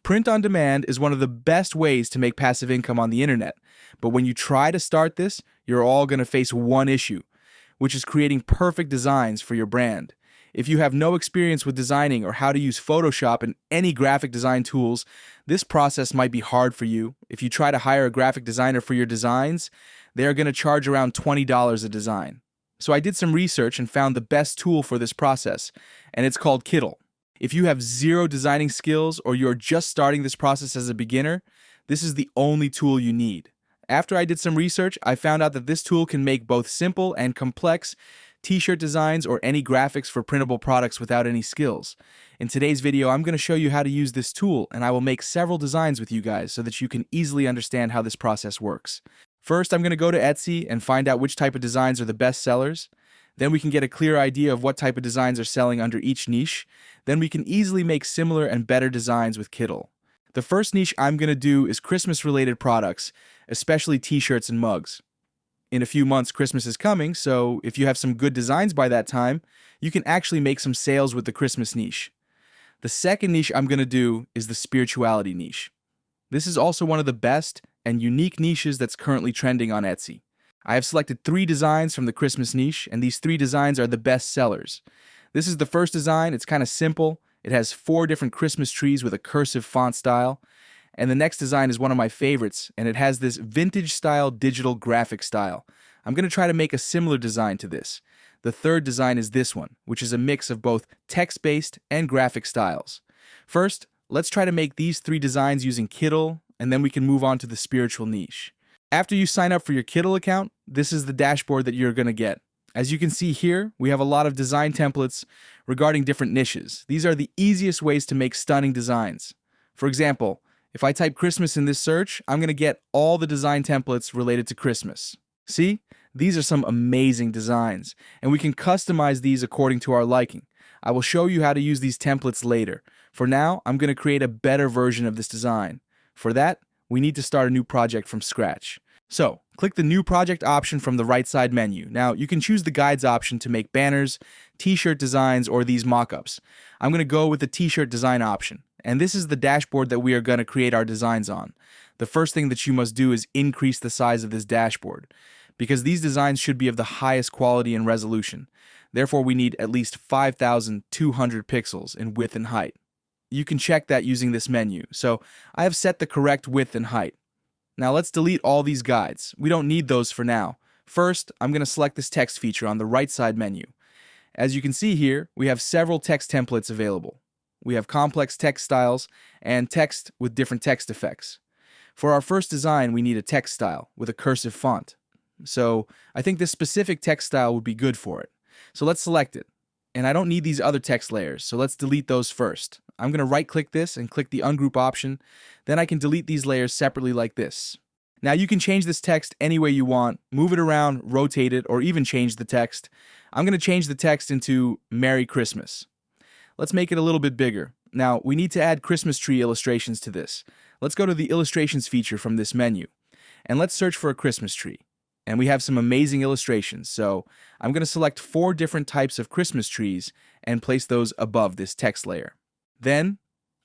Print on demand is one of the best ways to make passive income on the internet, but when you try to start this, you're all going to face one issue, which is creating perfect designs for your brand. If you have no experience with designing or how to use Photoshop and any graphic design tools, this process might be hard for you. If you try to hire a graphic designer for your designs, they are going to charge around $20 a design. So I did some research and found the best tool for this process, and it's called Kittl. If you have zero designing skills or you're just starting this process as a beginner, this is the only tool you need. After I did some research, I found out that this tool can make both simple and complex t-shirt designs or any graphics for printable products without any skills. In today's video, I'm going to show you how to use this tool, and I will make several designs with you guys so that you can easily understand how this process works. First, I'm going to go to Etsy and find out which type of designs are the best sellers. Then we can get a clear idea of what type of designs are selling under each niche. Then we can easily make similar and better designs with Kittl. The first niche I'm going to do is Christmas-related products, especially t-shirts and mugs. In a few months, Christmas is coming, so if you have some good designs by that time, you can actually make some sales with the Christmas niche. The second niche I'm going to do is the spirituality niche. This is also one of the best and unique niches that's currently trending on Etsy. I have selected 3 designs from the Christmas niche, and these 3 designs are the best sellers. This is the first design. It's kind of simple. It has 4 different Christmas trees with a cursive font style. And the next design is one of my favorites, and it has this vintage-style digital graphic style. I'm going to try to make a similar design to this. The third design is this one, which is a mix of both text-based and graphic styles. First, let's try to make these 3 designs using Kittl, and then we can move on to the spiritual niche. After you sign up for your Kittl account, this is the dashboard that you're going to get. As you can see here, we have a lot of design templates regarding different niches. These are the easiest ways to make stunning designs. For example, if I type Christmas in this search, I'm going to get all the design templates related to Christmas. See? These are some amazing designs, and we can customize these according to our liking. I will show you how to use these templates later. For now, I'm going to create a better version of this design. For that, we need to start a new project from scratch. So, click the New Project option from the right side menu. Now, you can choose the Guides option to make banners, t-shirt designs, or these mock-ups. I'm going to go with the t-shirt design option. And this is the dashboard that we are going to create our designs on. The first thing that you must do is increase the size of this dashboard, because these designs should be of the highest quality and resolution. Therefore, we need at least 5,200 pixels in width and height. You can check that using this menu. So, I have set the correct width and height. Now let's delete all these guides. We don't need those for now. First, I'm going to select this text feature on the right side menu. As you can see here, we have several text templates available. We have complex text styles and text with different text effects. For our first design, we need a text style with a cursive font. So I think this specific text style would be good for it. So let's select it. And I don't need these other text layers, so let's delete those first. I'm going to right-click this and click the Ungroup option. Then I can delete these layers separately like this. Now you can change this text any way you want, move it around, rotate it, or even change the text. I'm going to change the text into Merry Christmas. Let's make it a little bit bigger. Now we need to add Christmas tree illustrations to this. Let's go to the Illustrations feature from this menu. And let's search for a Christmas tree. And we have some amazing illustrations, so I'm going to select 4 different types of Christmas trees and place those above this text layer. Then,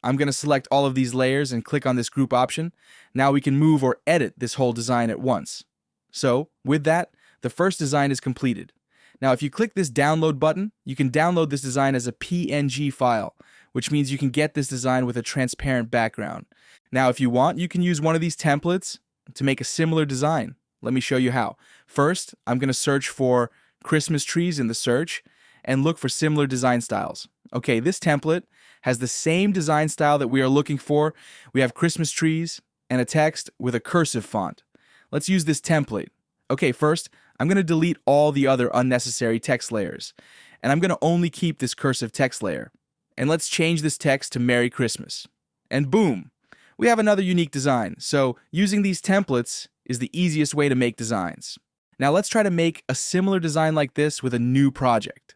I'm going to select all of these layers and click on this group option. Now we can move or edit this whole design at once. So, with that, the first design is completed. Now if you click this download button, you can download this design as a PNG file, which means you can get this design with a transparent background. Now if you want, you can use one of these templates to make a similar design. Let me show you how. First, I'm going to search for Christmas trees in the search and look for similar design styles. Okay, this template has the same design style that we are looking for. We have Christmas trees and a text with a cursive font. Let's use this template. Okay, first, I'm going to delete all the other unnecessary text layers, and I'm going to only keep this cursive text layer. And let's change this text to Merry Christmas. And boom! We have another unique design. So, using these templates is the easiest way to make designs. Now let's try to make a similar design like this with a new project.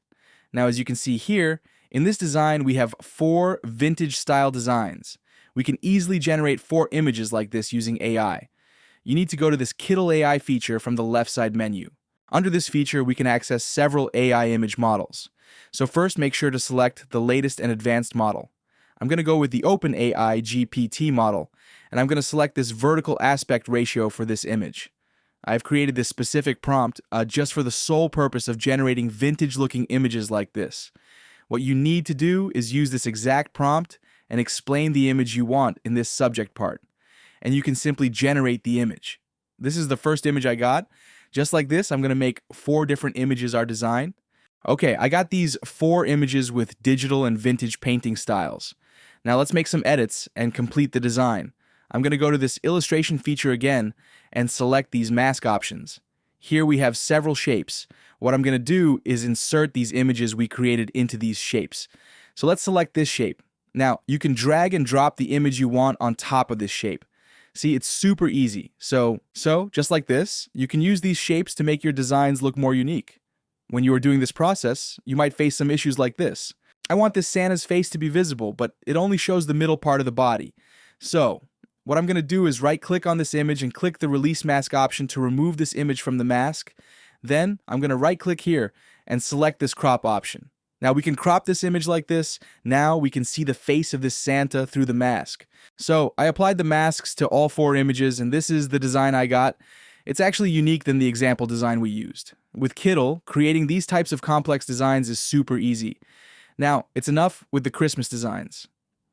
Now as you can see here, in this design we have 4 vintage style designs. We can easily generate 4 images like this using AI. You need to go to this Kittl AI feature from the left side menu. Under this feature we can access several AI image models. So first make sure to select the latest and advanced model. I'm going to go with the OpenAI GPT model, and I'm going to select this vertical aspect ratio for this image. I've created this specific prompt just for the sole purpose of generating vintage-looking images like this. What you need to do is use this exact prompt and explain the image you want in this subject part, and you can simply generate the image. This is the first image I got. Just like this, I'm going to make 4 different images our design. Okay, I got these 4 images with digital and vintage painting styles. Now let's make some edits and complete the design. I'm going to go to this illustration feature again and select these mask options. Here we have several shapes. What I'm going to do is insert these images we created into these shapes. So let's select this shape. Now you can drag and drop the image you want on top of this shape. See, it's super easy. So just like this, you can use these shapes to make your designs look more unique. When you are doing this process, you might face some issues like this. I want this Santa's face to be visible, but it only shows the middle part of the body. So what I'm going to do is right-click on this image and click the Release Mask option to remove this image from the mask. Then I'm going to right-click here and select this crop option. Now we can crop this image like this. Now we can see the face of this Santa through the mask. So I applied the masks to all 4 images, and this is the design I got. It's actually unique than the example design we used. With Kittl, creating these types of complex designs is super easy. Now, it's enough with the Christmas designs.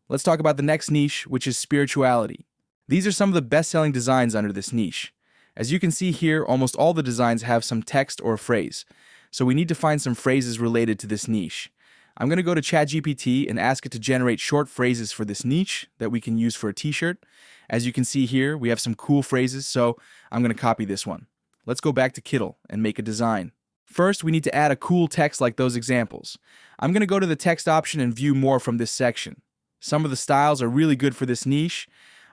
Let's talk about the next niche, which is spirituality. These are some of the best-selling designs under this niche. As you can see here, almost all the designs have some text or phrase. So we need to find some phrases related to this niche. I'm going to go to ChatGPT and ask it to generate short phrases for this niche that we can use for a t-shirt. As you can see here, we have some cool phrases, so I'm going to copy this one. Let's go back to Kittl and make a design. First, we need to add a cool text like those examples. I'm going to go to the text option and view more from this section. Some of the styles are really good for this niche.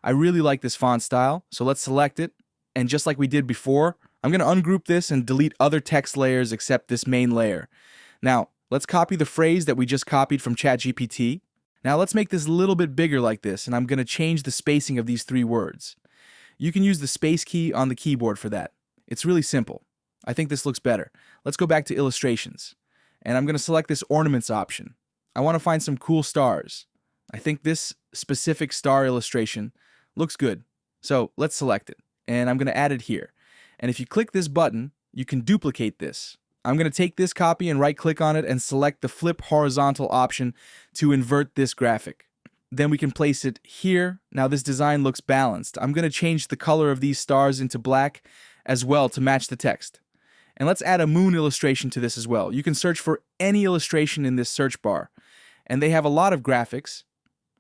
I really like this font style, so let's select it. And just like we did before, I'm going to ungroup this and delete other text layers except this main layer. Now, let's copy the phrase that we just copied from ChatGPT. Now let's make this a little bit bigger like this, and I'm going to change the spacing of these 3 words. You can use the space key on the keyboard for that. It's really simple. I think this looks better. Let's go back to illustrations. And I'm going to select this ornaments option. I want to find some cool stars. I think this specific star illustration looks good. So let's select it. And I'm going to add it here. And if you click this button, you can duplicate this. I'm going to take this copy and right-click on it and select the flip horizontal option to invert this graphic. Then we can place it here. Now this design looks balanced. I'm going to change the color of these stars into black as well to match the text. And let's add a moon illustration to this as well. You can search for any illustration in this search bar. And they have a lot of graphics.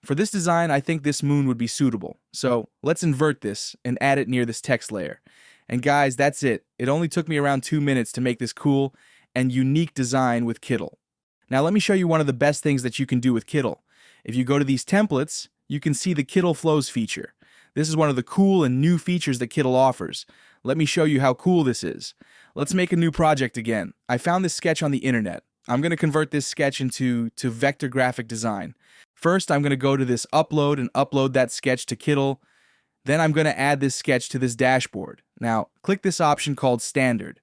For this design, I think this moon would be suitable. So let's invert this and add it near this text layer. And guys, that's it. It only took me around 2 minutes to make this cool and unique design with Kittl. Now let me show you one of the best things that you can do with Kittl. If you go to these templates, you can see the Kittl Flows feature. This is one of the cool and new features that Kittl offers. Let me show you how cool this is. Let's make a new project again. I found this sketch on the internet. I'm going to convert this sketch into vector graphic design. First, I'm going to go to this upload and upload that sketch to Kittl. Then I'm going to add this sketch to this dashboard. Now, click this option called Standard.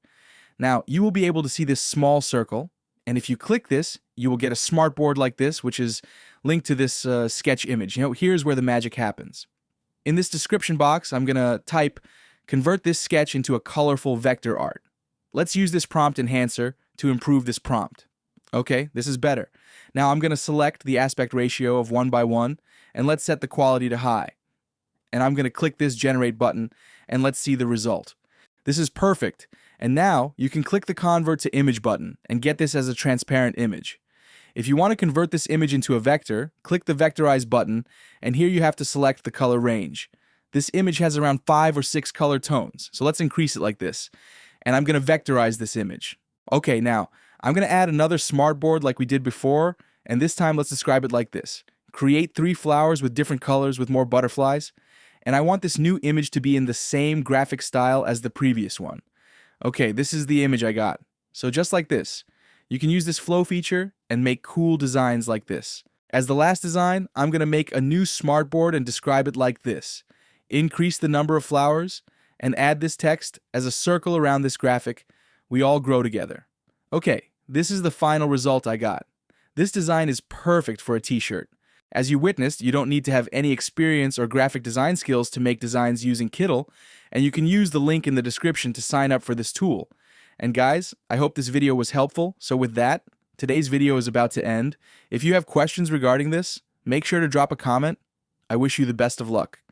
Now, you will be able to see this small circle, and if you click this, you will get a smartboard like this, which is linked to this sketch image. Here's where the magic happens. In this description box, I'm going to type, convert this sketch into a colorful vector art. Let's use this prompt enhancer to improve this prompt. Okay, this is better. Now I'm going to select the aspect ratio of 1:1, and let's set the quality to high. And I'm going to click this generate button, and let's see the result. This is perfect. And now you can click the convert to image button and get this as a transparent image. If you want to convert this image into a vector, click the vectorize button, and here you have to select the color range. This image has around 5 or 6 color tones, so let's increase it like this. And I'm going to vectorize this image. Okay, now I'm going to add another smartboard like we did before, and this time let's describe it like this. Create 3 flowers with different colors with more butterflies, and I want this new image to be in the same graphic style as the previous one. Okay, this is the image I got. So just like this, you can use this flow feature and make cool designs like this. As the last design, I'm going to make a new smartboard and describe it like this. Increase the number of flowers, and add this text as a circle around this graphic. We all grow together. Okay, this is the final result I got. This design is perfect for a t-shirt. As you witnessed, you don't need to have any experience or graphic design skills to make designs using Kittl, and you can use the link in the description to sign up for this tool. And guys, I hope this video was helpful. So with that, today's video is about to end. If you have questions regarding this, make sure to drop a comment. I wish you the best of luck.